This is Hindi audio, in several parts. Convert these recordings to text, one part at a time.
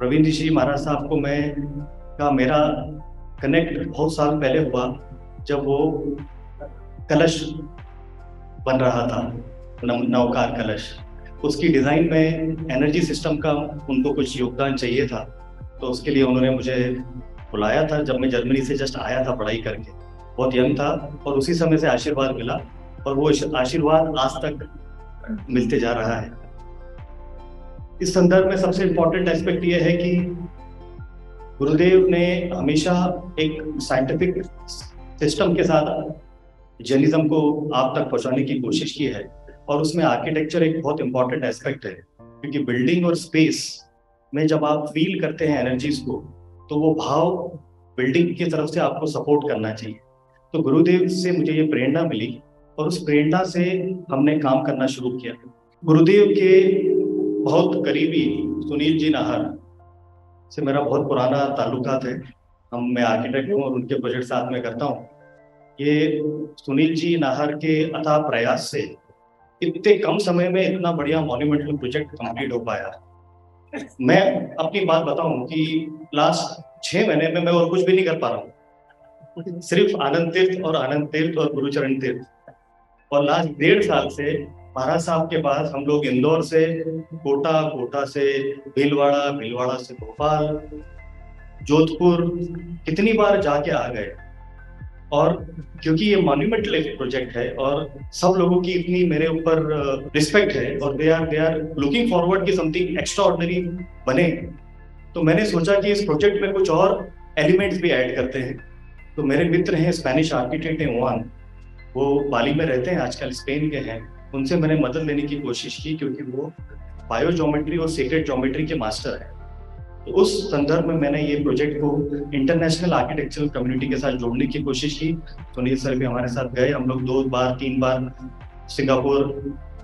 प्रवीण ऋषि महाराज साहब को मेरा कनेक्ट बहुत साल पहले हुआ, जब वो कलश बन रहा था, नवकार कलश। उसकी डिजाइन में एनर्जी सिस्टम का उनको कुछ योगदान चाहिए था, तो उसके लिए उन्होंने मुझे बुलाया था जब मैं जर्मनी से जस्ट आया था पढ़ाई करके। बहुत यंग था और उसी समय से आशीर्वाद मिला, और वो आशीर्वाद आज तक मिलते जा रहा है। इस संदर्भ में सबसे इम्पोर्टेंट एस्पेक्ट ये है कि गुरुदेव ने हमेशा एक साइंटिफिक सिस्टम के साथ जैनिज्म को आप तक पहुंचाने की कोशिश की है, और उसमें आर्किटेक्चर एक बहुत इंपॉर्टेंट एस्पेक्ट है, क्योंकि बिल्डिंग और स्पेस में जब आप फील करते हैं एनर्जीज को, तो वो भाव बिल्डिंग की तरफ से आपको सपोर्ट करना चाहिए। तो गुरुदेव से मुझे ये प्रेरणा मिली, और उस प्रेरणा से हमने काम करना शुरू किया। गुरुदेव के बहुत करीबी सुनील जी नाहर से मेरा बहुत पुराना ताल्लुकात है। मैं आर्किटेक्ट हूँ और उनके प्रोजेक्ट साथ में करता हूँ। ये सुनील जी नाहर के अथाह प्रयास से इतने कम समय में इतना बढ़िया मॉन्यूमेंटल प्रोजेक्ट कंप्लीट हो पाया। मैं अपनी बात बताऊं कि लास्ट 6 महीने में मैं और कुछ भी नहीं कर पा रहा हूँ, सिर्फ आनंद तीर्थ और गुरुचरण तीर्थ। और लास्ट 1.5 साल से महाराज साहब के पास हम लोग इंदौर से कोटा, कोटा से भीलवाड़ा, भीलवाड़ा से भोपाल, जोधपुर कितनी बार जाके आ गए। और क्योंकि ये मॉन्यूमेंटल एक प्रोजेक्ट है और सब लोगों की इतनी मेरे ऊपर रिस्पेक्ट है, और दे आर लुकिंग फॉरवर्ड कि समथिंग एक्स्ट्रा ऑर्डिनरी बने, तो मैंने सोचा कि इस प्रोजेक्ट में कुछ और एलिमेंट्स भी ऐड करते हैं। तो मेरे मित्र हैं, स्पेनिश आर्किटेक्ट हैं जुआन, वो बाली में रहते हैं, आजकल स्पेन के हैं। उनसे मैंने मदद लेने की कोशिश की, क्योंकि वो बायो ज्योमेट्री और सीक्रेट ज्योमेट्री के मास्टर हैं। तो उस संदर्भ में मैंने ये प्रोजेक्ट को इंटरनेशनल आर्किटेक्चरल कम्युनिटी के साथ जोड़ने की कोशिश की। सुनील सर भी हमारे साथ गए, हम लोग 2 बार 3 बार सिंगापुर,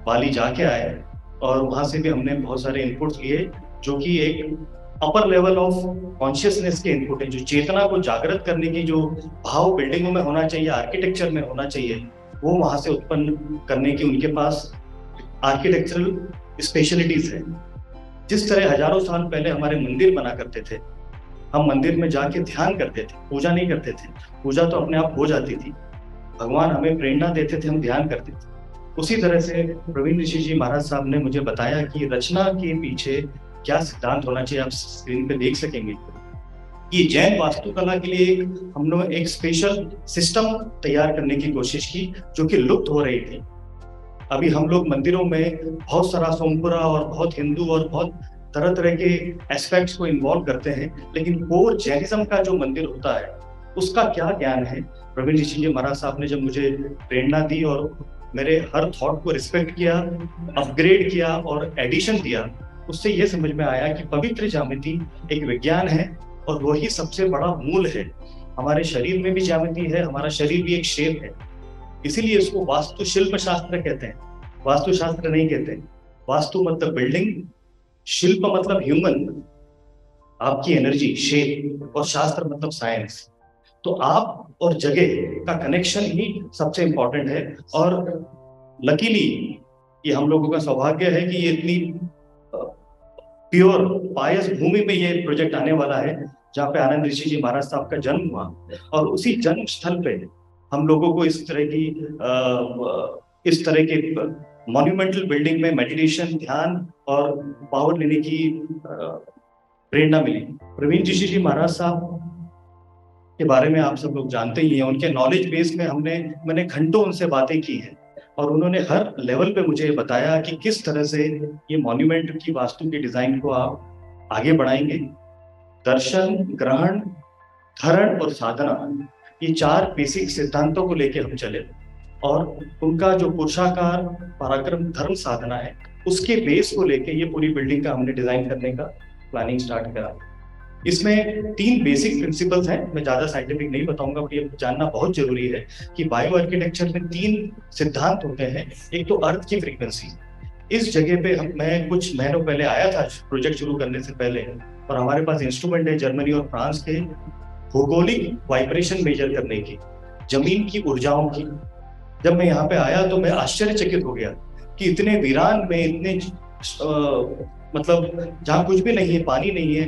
बाली जाके आए, और वहाँ से भी हमने बहुत सारे इनपुट्स लिए, जो कि एक अपर लेवल ऑफ कॉन्शियसनेस के इनपुट है, जो चेतना को जागृत करने की जो भाव बिल्डिंगों में होना चाहिए, आर्किटेक्चर में होना चाहिए, वो वहाँ से उत्पन्न करने की उनके पास आर्किटेक्चरल स्पेशलिटीज है। जिस तरह हजारों साल पहले हमारे मंदिर बना करते थे, हम मंदिर में जाके ध्यान करते थे, पूजा नहीं करते थे। पूजा तो अपने आप हो जाती थी, भगवान हमें प्रेरणा देते थे, हम ध्यान करते थे। उसी तरह से प्रवीण ऋषि जी महाराज साहब ने मुझे बताया कि रचना के पीछे क्या सिद्धांत होना चाहिए। आप स्क्रीन पे देख सकेंगे कि जैन वास्तुकला के लिए हम लोग एक स्पेशल सिस्टम तैयार करने की कोशिश की, जो कि लुप्त हो रही थी। अभी हम लोग मंदिरों में बहुत सारा सोमपुरा और बहुत हिंदू और बहुत तरह तरह के एस्पेक्ट्स को इन्वॉल्व करते हैं, लेकिन कोर जैनिज्म का जो मंदिर होता है उसका क्या ज्ञान है। प्रवीण ऋषि जी महाराज साहब ने जब मुझे प्रेरणा दी और मेरे हर थॉट को रिस्पेक्ट किया, अपग्रेड किया और एडिशन दिया, उससे ये समझ में आया कि पवित्र ज्यामिति एक विज्ञान है, और वही सबसे बड़ा मूल है। हमारे शरीर में भी ज्यामिति है, हमारा शरीर भी एक शेप है, इसीलिए इसको वास्तु शिल्प शास्त्र कहते हैं, वास्तुशास्त्र नहीं कहते। वास्तु मतलब बिल्डिंग, शिल्प मतलब ह्यूमन, आपकी एनर्जी, शेप, और शास्त्र मतलब साइंस। तो आप और जगह का कनेक्शन ही सबसे इंपॉर्टेंट है। और लकीली ये हम लोगों का सौभाग्य है कि ये इतनी प्योर पायस भूमि में ये प्रोजेक्ट आने वाला है, जहाँ पे आनंद ऋषि जी महाराज साहब का जन्म हुआ, और उसी जन्म स्थल पे हम लोगों को इस तरह के मॉन्यूमेंटल बिल्डिंग में मेडिटेशन, ध्यान और पावर लेने की प्रेरणा मिली। प्रवीण ऋषि जी महाराज साहब के बारे में आप सब लोग जानते ही हैं। उनके नॉलेज बेस में मैंने घंटों उनसे बातें की हैं, और उन्होंने हर लेवल पे मुझे बताया कि किस तरह से ये मॉन्यूमेंट की वास्तु की डिजाइन को आप आगे बढ़ाएंगे। दर्शन, ग्रहण, धरण और साधना, ये 4 बेसिक सिद्धांतों को लेके हम चले, और उनका जो पुरुषाकार, पराक्रम, धर्म, साधना है, उसके बेस को लेके ये पूरी बिल्डिंग का हमने डिजाइन करने का प्लानिंग स्टार्ट करा। इसमें 3 बेसिक प्रिंसिपल्स हैं, मैं ज्यादा साइंटिफिक नहीं बताऊंगा, बट ये जानना बहुत जरूरी है कि बायो आर्किटेक्चर में 3 सिद्धांत होते हैं। एक तो अर्थ की फ्रीक्वेंसी। इस जगह पे मैं कुछ महीनों पहले आया था प्रोजेक्ट शुरू करने से पहले, और हमारे पास इंस्ट्रूमेंट है जर्मनी और फ्रांस के भौगोलिक वाइब्रेशन मेजर करने की, जमीन की ऊर्जाओं की। जब मैं यहाँ पे आया तो मैं आश्चर्यचकित हो गया कि इतने वीरान में, इतने मतलब जहाँ कुछ भी नहीं है, पानी नहीं है,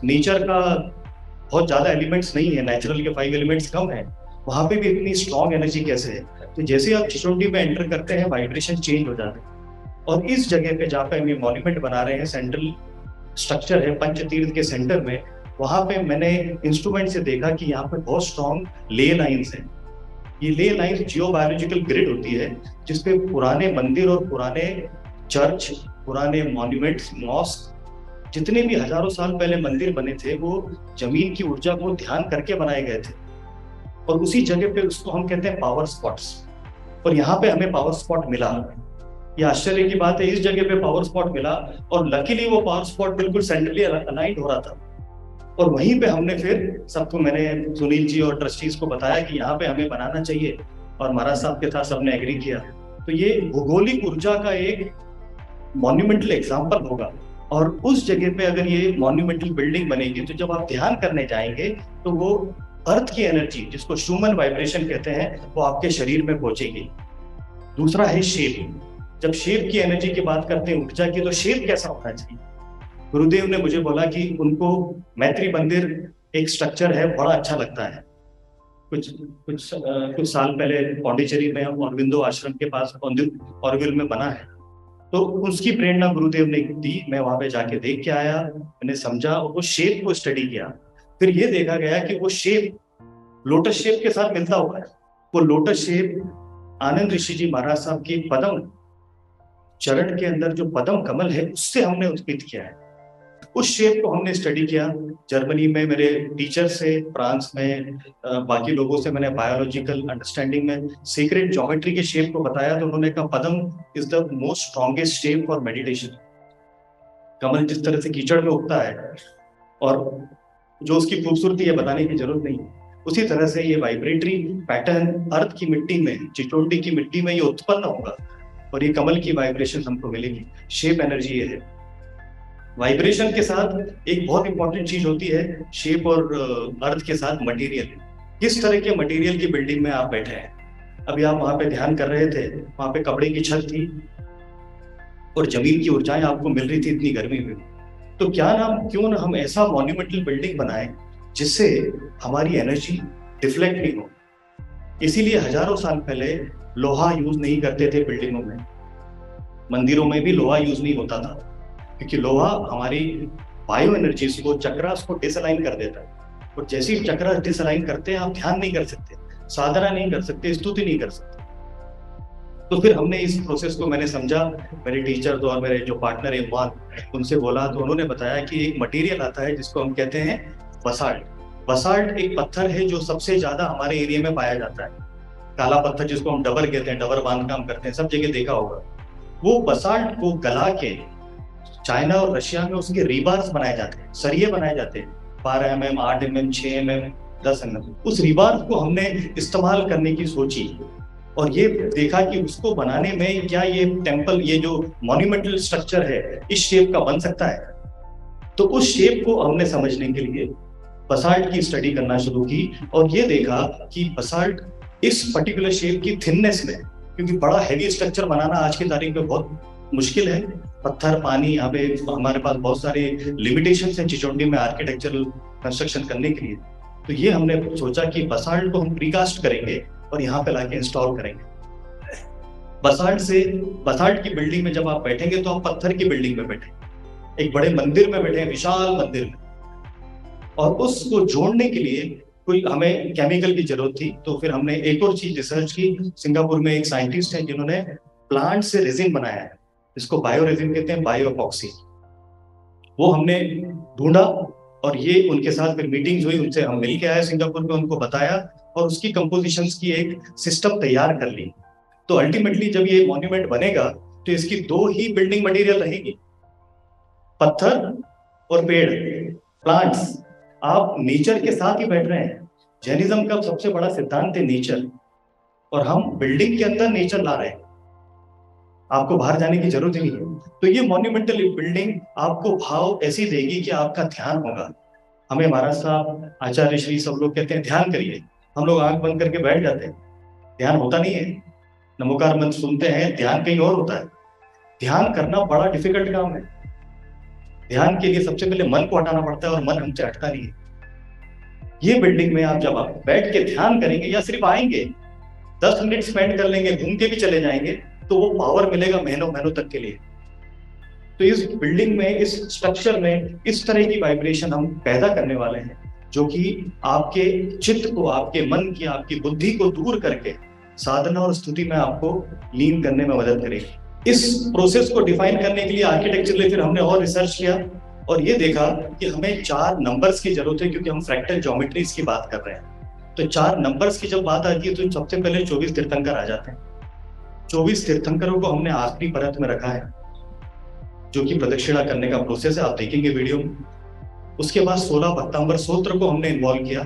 नेचर का बहुत ज्यादा एलिमेंट्स नहीं है, नेचुरल के 5 एलिमेंट्स कम है, वहां पे भी इतनी स्ट्रॉन्ग एनर्जी कैसे है? तो जैसे आप चिचोंडी में एंटर करते हैं, वाइब्रेशन चेंज हो जाता है। और इस जगह पे जहाँ पे हम ये मॉन्यूमेंट बना रहे हैं, सेंट्रल स्ट्रक्चर है पंचतीर्थ के सेंटर में, वहां पे मैंने इंस्ट्रूमेंट से देखा कि यहाँ पे बहुत स्ट्रॉन्ग ले लाइन्स हैं। ये ले लाइन्स जियो बायोलॉजिकल ग्रिड होती है, जिसपे पुराने मंदिर और पुराने चर्च, पुराने मॉन्यूमेंट्स, मॉस्क, जितने भी हजारों साल पहले मंदिर बने थे, वो जमीन की ऊर्जा को ध्यान करके बनाए गए थे। और उसी जगह पे उसको हम कहते हैं पावर स्पॉट्स। और यहाँ पे हमें पावर स्पॉट मिला। ये आश्चर्य की बात है, इस जगह पे पावर स्पॉट मिला, और लकीली वो पावर स्पॉट बिल्कुल सेंट्रली अलाइंड हो रहा था। और वहीं पे हमने फिर सबको, मैंने सुनील जी और ट्रस्टीज को बताया कि यहाँ पे हमें बनाना चाहिए, और महाराज साहब के साथ सबने एग्री किया। तो ये भौगोलिक ऊर्जा का एक मॉन्यूमेंटल एग्जाम्पल होगा। और उस जगह पे अगर ये मॉन्यूमेंटल बिल्डिंग बनेगी, तो जब आप ध्यान करने जाएंगे, तो वो अर्थ की एनर्जी, जिसको शूमन वाइब्रेशन कहते हैं, वो आपके शरीर में पहुंचेगी। दूसरा है शेप। जब शेप की एनर्जी की बात करते हैं, ऊर्जा की, तो शेप कैसा होना चाहिए? गुरुदेव ने मुझे बोला कि उनको मैत्री मंदिर एक स्ट्रक्चर है, बड़ा अच्छा लगता है। कुछ साल पहले पौंडीचेरी में औरबिंदो आश्रम के पास ऑरविल में बना है। तो उसकी प्रेरणा गुरुदेव ने दी, मैं वहां पे जाके देख के आया, मैंने समझा और वो शेप को स्टडी किया। फिर ये देखा गया कि वो शेप लोटस शेप के साथ मिलता हुआ है। वो लोटस शेप आनंद ऋषि जी महाराज साहब की पदम चरण के अंदर जो पदम कमल है, उससे हमने उत्पित किया है। उस शेप को हमने स्टडी किया। जर्मनी में मेरे टीचर से, फ्रांस में बाकी लोगों से मैंने बायोलॉजिकल अंडरस्टैंडिंग में सीक्रेट ज्योमेट्री के शेप को बताया, तो उन्होंने कहा padam is the most strongest shape for meditation. कमल जिस तरह से कीचड़ में उगता है, और जो उसकी खूबसूरती है बताने की जरूरत नहीं, उसी तरह से ये वाइब्रेटरी पैटर्न अर्थ की मिट्टी में, चिचोंडी की मिट्टी में ये उत्पन्न होगा, और ये कमल की वाइब्रेशन हमको मिलेगी। शेप एनर्जी ये है। वाइब्रेशन के साथ एक बहुत इंपॉर्टेंट चीज होती है शेप और अर्थ के साथ मटेरियल। किस तरह के मटेरियल की बिल्डिंग में आप बैठे हैं? अभी आप वहां पे ध्यान कर रहे थे, वहां पे कपड़े की छत थी, और जमीन की ऊर्जाएं आपको मिल रही थी इतनी गर्मी में। तो क्यों ना हम ऐसा मॉन्यूमेंटल बिल्डिंग बनाएं जिससे हमारी एनर्जी डिफ्लेक्ट नहीं हो। इसीलिए हजारों साल पहले लोहा यूज नहीं करते थे बिल्डिंगों में, मंदिरों में भी लोहा यूज नहीं होता था, क्योंकि लोहा हमारी बायो एनर्जीज को, चक्रास को डिसअलाइन कर देता है। और जैसे ही चक्रास डिसअलाइन करते हैं, आप ध्यान नहीं कर सकते, साधना नहीं कर सकते, स्तुति नहीं कर सकते। तो फिर हमने इस प्रोसेस को, मैंने समझा, मेरे टीचर और मेरे जो पार्टनर है इमरान, उनसे बोला, तो उन्होंने बताया कि एक मटेरियल आता है जिसको हम कहते हैं बसाल्ट। बसाल्ट एक पत्थर है जो सबसे ज्यादा हमारे एरिया में पाया जाता है। काला पत्थर जिसको हम डबर कहते हैं, डबर बांधकाम करते हैं, सब जगह देखा होगा। वो बसाल्ट को गला के चाइना और रशिया में उसके रीबार्स बनाए जाते हैं, सरिये बनाए जाते हैं, 12 mm, 8 mm, 6 mm, 10 mm। उस रीबार को हमने इस्तेमाल करने की सोची, और ये देखा कि उसको बनाने में क्या ये टेम्पल, ये जो मॉन्यूमेंटल स्ट्रक्चर है, इस शेप का बन सकता है। तो उस शेप को हमने समझने के लिए बसाल्ट की स्टडी करना शुरू की, और ये देखा कि बसाल्ट इस पर्टिकुलर शेप की थिननेस में, क्योंकि बड़ा हैवी स्ट्रक्चर बनाना आज की तारीख में बहुत मुश्किल है, पत्थर, पानी, यहाँ पे हमारे पास बहुत सारे लिमिटेशंस हैं चिचोंडी में आर्किटेक्चरल कंस्ट्रक्शन करने के लिए। तो ये हमने सोचा कि बसाल्ट को हम प्रीकास्ट करेंगे और यहाँ पे लाके इंस्टॉल करेंगे। बसाल्ट की बिल्डिंग में जब आप बैठेंगे, तो आप पत्थर की बिल्डिंग में बैठे, एक बड़े मंदिर में बैठे, विशाल मंदिर में। और उसको जोड़ने के लिए कोई हमें केमिकल की जरूरत थी। तो फिर हमने एक और चीज रिसर्च की। सिंगापुर में एक साइंटिस्ट है जिन्होंने प्लांट से रेजिन बनाया है, इसको बायो रेजिन कहते हैं, बायो एपॉक्सी। वो हमने ढूंढा, और ये उनके साथ फिर मीटिंग्स हुई, उनसे हम मिल के आए सिंगापुर में, उनको बताया, और उसकी कंपोजिशंस की एक सिस्टम तैयार कर ली। तो अल्टीमेटली जब ये मॉन्यूमेंट बनेगा, तो इसकी 2 ही बिल्डिंग मटेरियल रहेगी, पत्थर और पेड़, प्लांट्स। आप नेचर के साथ ही बैठ रहे हैं। जैनिज्म का सबसे बड़ा सिद्धांत है नेचर, और हम बिल्डिंग के अंदर नेचर ला रहे हैं, आपको बाहर जाने की जरूरत ही नहीं है। तो ये मॉन्यूमेंटल बिल्डिंग आपको भाव ऐसी देगी कि आपका ध्यान होगा। हमें महाराज साहब, आचार्य श्री, सब लोग कहते हैं ध्यान करिए, हम लोग आंख बंद करके बैठ जाते हैं, ध्यान होता नहीं है। नमोकार मंत्र सुनते हैं, ध्यान कहीं और होता है। ध्यान करना बड़ा डिफिकल्ट काम है। ध्यान के लिए सबसे पहले मन को हटाना पड़ता है और मन हमसे हटता नहीं है। ये बिल्डिंग में आप जब आप बैठ के ध्यान करेंगे या सिर्फ आएंगे 10 मिनट स्पेंड कर लेंगे, घूम के भी चले जाएंगे, तो वो पावर मिलेगा महीनों महीनों तक के लिए। तो इस बिल्डिंग में, इस स्ट्रक्चर में इस तरह की वाइब्रेशन हम पैदा करने वाले हैं, जो कि आपके चित्त को, आपके मन की, आपकी बुद्धि को दूर करके साधना और स्तुति में आपको लीन करने में मदद करेगी। इस प्रोसेस को डिफाइन करने के लिए आर्किटेक्चरली फिर हमने और रिसर्च किया और ये देखा कि हमें 4 नंबर्स की जरूरत है, क्योंकि हम फ्रैक्टल ज्योमेट्रीज की बात कर रहे हैं। तो 4 नंबर्स की जब बात आती है तो सबसे पहले 24 तीर्थंकर आ जाते हैं। 24 तीर्थंकरों को हमने आखिरी परत में रखा है, जो कि प्रदक्षिणा करने का प्रोसेस है, आप देखेंगे वीडियो में। उसके बाद 16 भक्तांबर सूत्र को हमने इन्वॉल्व किया।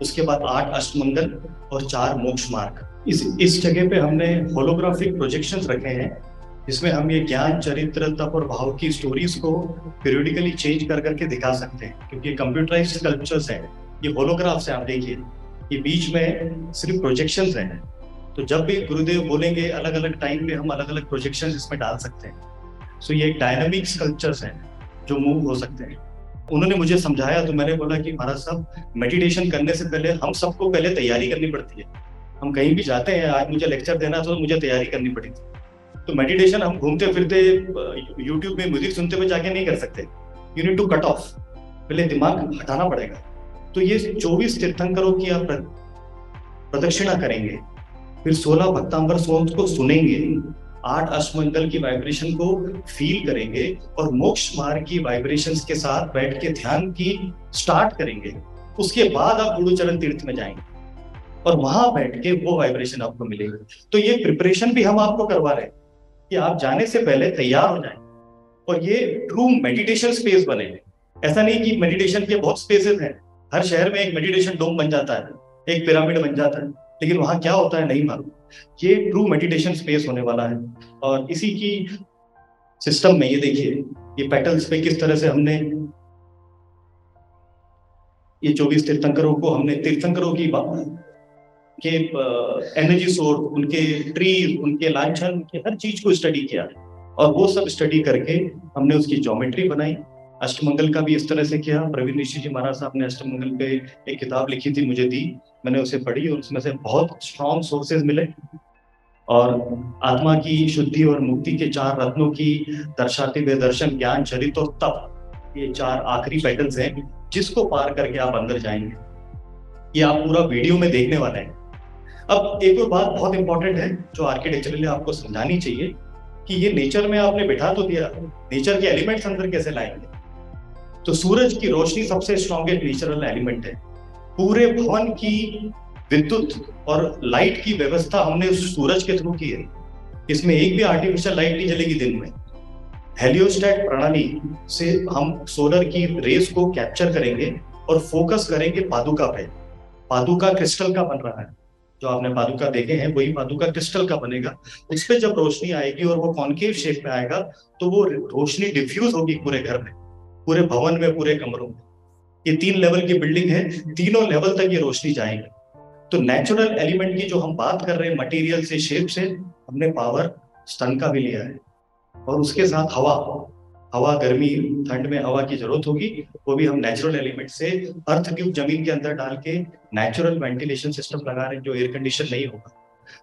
उसके बाद 8 अष्टमंगल और 4 मोक्ष मार्ग। इस जगह पे हमने होलोग्राफिक प्रोजेक्शंस रखे हैं, जिसमें हम ये ज्ञान, चरित्र, तप और भाव की स्टोरीज को पीरियडिकली चेंज कर करके दिखा सकते हैं, क्योंकि ये कंप्यूटराइज्ड स्कल्पचर्स हैं, ये होलोग्राफ्स हैं। आप देखिए, ये बीच में सिर्फ प्रोजेक्शंस हैं। तो जब भी गुरुदेव बोलेंगे अलग अलग टाइम पे हम अलग अलग प्रोजेक्शंस इसमें डाल सकते हैं। सो ये डायनामिक स्कल्पचर्स हैं जो मूव हो सकते हैं। उन्होंने मुझे समझाया तो मैंने बोला कि महाराज साहब, मेडिटेशन करने से पहले हम सबको पहले तैयारी करनी पड़ती है। हम कहीं भी जाते हैं, आज मुझे लेक्चर देना तो मुझे तैयारी करनी पड़ी थी। तो मेडिटेशन हम घूमते फिरते यूट्यूब में म्यूजिक सुनते हुए जाके नहीं कर सकते। You need to cut off, पहले दिमाग हटाना पड़ेगा। तो ये 24 तीर्थंकरों की आप प्रदक्षिणा करेंगे, फिर 16 भक्तांबर सूक्त को सुनेंगे, 8 अष्टमंगल की वाइब्रेशन को फील करेंगे और मोक्ष मार्ग की वाइब्रेशंस के साथ बैठ के ध्यान की स्टार्ट करेंगे। उसके बाद आप गुरुचरण तीर्थ में जाएंगे और वहां बैठ के वो वाइब्रेशन आपको मिलेगी। तो ये प्रिपरेशन भी हम आपको करवा रहे हैं कि आप जाने से पहले तैयार हो जाएं और ये ट्रू मेडिटेशन स्पेस बने। ऐसा नहीं कि मेडिटेशन के बहुत स्पेसेस हैं, हर शहर में एक मेडिटेशन डोम बन जाता है, एक पिरामिड बन जाता है, लेकिन वहां क्या होता है नहीं मालूम। ये ट्रू मेडिटेशन स्पेस होने वाला है। और इसी की सिस्टम में ये देखिए, ये पेटल्स पे किस तरह से हमने ये 24 तीर्थंकरों को, हमने तीर्थंकरों की के एनर्जी सोर्स, उनके ट्री, उनके लांछन, उनके हर चीज को स्टडी किया और वो सब स्टडी करके हमने उसकी ज्योमेट्री बनाई। अष्टमंगल का भी इस तरह से किया। प्रवीण ऋषि जी महाराज साहब ने अष्टमंगल पे एक किताब लिखी थी, मुझे दी, मैंने उसे पढ़ी और उसमें से बहुत स्ट्रॉन्ग सोर्सेज मिले। और आत्मा की शुद्धि और मुक्ति के 4 रत्नों की दर्शाते हुए दर्शन, ज्ञान, चरित्र और तप, ये 4 आखिरी पैटर्न्स हैं जिसको पार करके आप अंदर जाएंगे। ये आप पूरा वीडियो में देखने वाले हैं। अब एक और बात बहुत इंपॉर्टेंट है जो आर्किटेक्चरली आपको समझानी चाहिए कि ये नेचर में आपने बिठा तो दिया, नेचर के एलिमेंट्स अंदर कैसे लाएंगे? तो सूरज की रोशनी सबसे स्ट्रॉन्गेस्ट नेचुरल एलिमेंट है। पूरे भवन की विद्युत और लाइट की व्यवस्था हमने सूरज के थ्रू की है। इसमें एक भी आर्टिफिशियल लाइट नहीं जलेगी दिन में। हेलियोस्टैट प्रणाली से हम सोलर की रेस को कैप्चर करेंगे और फोकस करेंगे पादुका पे। पादुका क्रिस्टल का बन रहा है, जो आपने पादुका देखे हैं वही पादुका क्रिस्टल का बनेगा। उस पर जब रोशनी आएगी और वो कॉन्केव शेप में आएगा तो वो रोशनी डिफ्यूज होगी पूरे घर में, पूरे भवन में, पूरे कमरों में। ये 3 लेवल की बिल्डिंग है, तीनों लेवल तक ये रोशनी जाएगी। तो नेचुरल एलिमेंट की जो हम बात कर रहे हैं, मटेरियल से, शेप से, हमने पावर स्तन का भी लिया है। और उसके साथ हवा, गर्मी, ठंड में हवा की जरूरत होगी, वो भी हम नेचुरल एलिमेंट से अर्थ ट्यूब जमीन के अंदर डाल के नेचुरल वेंटिलेशन सिस्टम लगा रहे हैं, जो एयर कंडीशन नहीं होगा।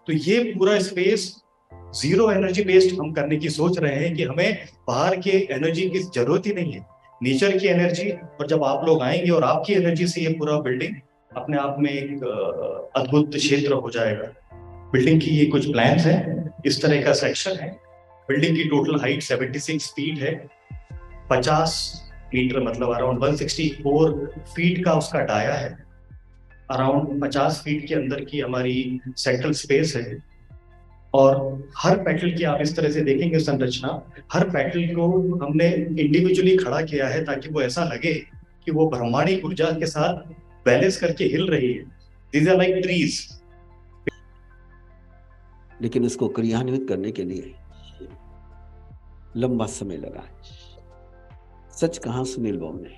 तो ये पूरा स्पेस जीरो एनर्जी बेस्ड हम करने की सोच रहे हैं कि हमें बाहर के एनर्जी की जरूरत ही नहीं है, नेचर की एनर्जी। और जब आप लोग आएंगे और आपकी एनर्जी से ये पूरा बिल्डिंग अपने आप में एक अद्भुत क्षेत्र हो जाएगा। बिल्डिंग की ये कुछ प्लान्स हैं, इस तरह का सेक्शन है। बिल्डिंग की टोटल हाइट 76 फीट है। 50 मीटर मतलब अराउंड 164 फीट का उसका डाया है। अराउंड 50 फीट के अंदर की हमारी सेंट्रल स्पेस है। और हर पेटल की आप इस तरह से देखेंगे संरचना, हर पेटल को हमने इंडिविजुअली खड़ा किया है ताकि वो ऐसा लगे कि वो ब्रह्मांडिक ऊर्जा के साथ बैलेंस करके हिल रही है। These are like trees. लेकिन इसको क्रियान्वित करने के लिए लंबा समय लगा है। सच कहा सुनील बाबू ने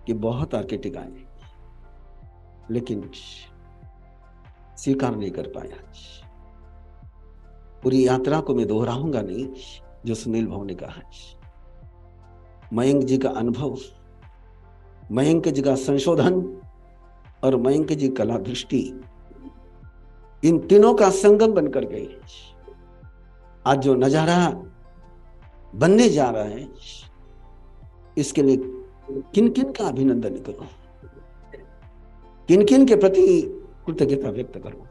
कि बहुत आर्किटेक्ट आए लेकिन स्वीकार नहीं कर पाया। पूरी यात्रा को मैं दोहराऊंगा नहीं जो सुनील बाबू ने कहा है। मयंक जी का अनुभव, मयंक जी का संशोधन और मयंक जी कला दृष्टि, इन तीनों का संगम बनकर के आज जो नजारा बनने जा रहा है, इसके लिए किन किन का अभिनंदन करूं, किन किन के प्रति कृतज्ञता व्यक्त करूं।